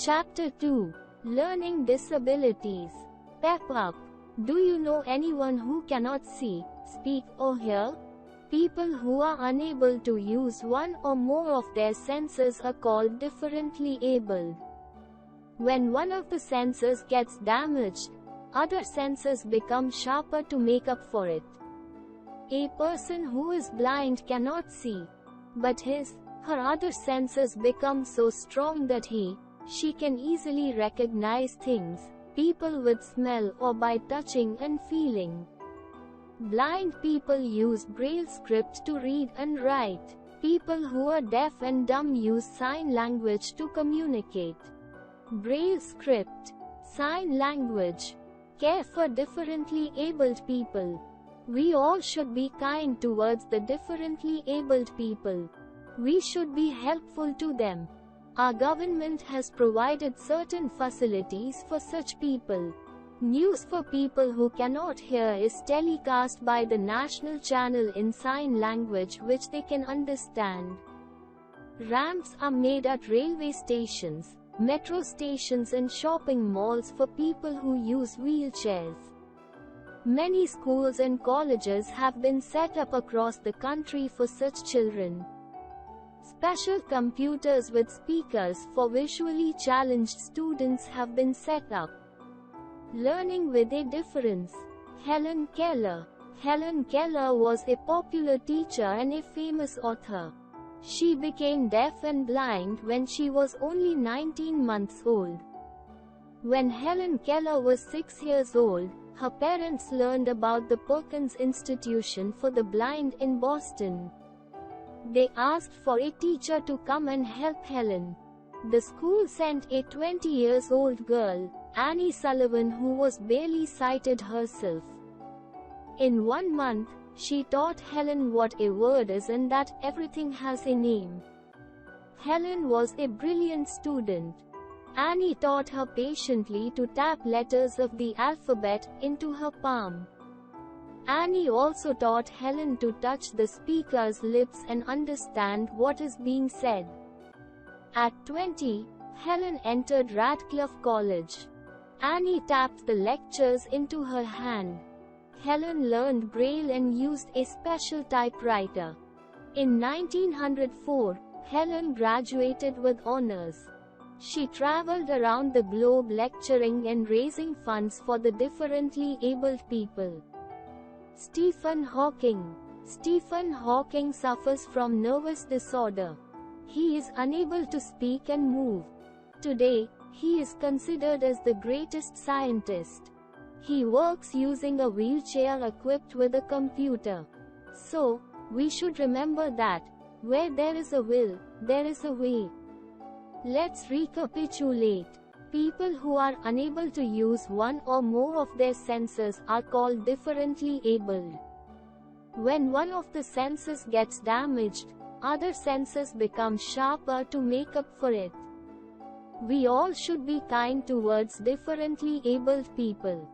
Chapter 2. Learning Disabilities. Pep up. Do you know anyone who cannot see, speak or hear? People who are unable to use one or more of their senses are called differently abled. When one of the senses gets damaged, other senses become sharper to make up for it. A person who is blind cannot see, but her other senses become so strong that she can easily recognize things, people with smell or by touching and feeling. Blind people use Braille script to read and write. People who are deaf and dumb use sign language to communicate. Braille script, sign language, care for differently abled people. We all should be kind towards the differently abled people. We should be helpful to them. Our government has provided certain facilities for such people. News for people who cannot hear is telecast by the national channel in sign language which they can understand. Ramps are made at railway stations, metro stations and shopping malls for people who use wheelchairs. Many schools and colleges have been set up across the country for such children. Special computers with speakers for visually challenged students have been set up. Learning with a difference. Helen Keller. Helen Keller was a popular teacher and a famous author. She became deaf and blind when she was only 19 months old. When Helen Keller was 6 years old, her parents learned about the Perkins Institution for the Blind in Boston. They asked for a teacher to come and help Helen. The school sent a 20-year-old girl, Annie Sullivan, who was barely sighted herself. In 1 month, she taught Helen what a word is and that everything has a name. Helen was a brilliant student. Annie taught her patiently to tap letters of the alphabet into her palm. Annie also taught Helen to touch the speaker's lips and understand what is being said. At 20, Helen entered Radcliffe College. Annie tapped the lectures into her hand. Helen learned Braille and used a special typewriter. In 1904, Helen graduated with honors. She traveled around the globe lecturing and raising funds for the differently abled people. Stephen Hawking. Stephen Hawking suffers from nervous disorder. He is unable to speak and move. Today, he is considered as the greatest scientist. He works using a wheelchair equipped with a computer. So, we should remember that, where there is a will, there is a way. Let's recapitulate. People who are unable to use one or more of their senses are called differently abled. When one of the senses gets damaged, other senses become sharper to make up for it. We all should be kind towards differently abled people.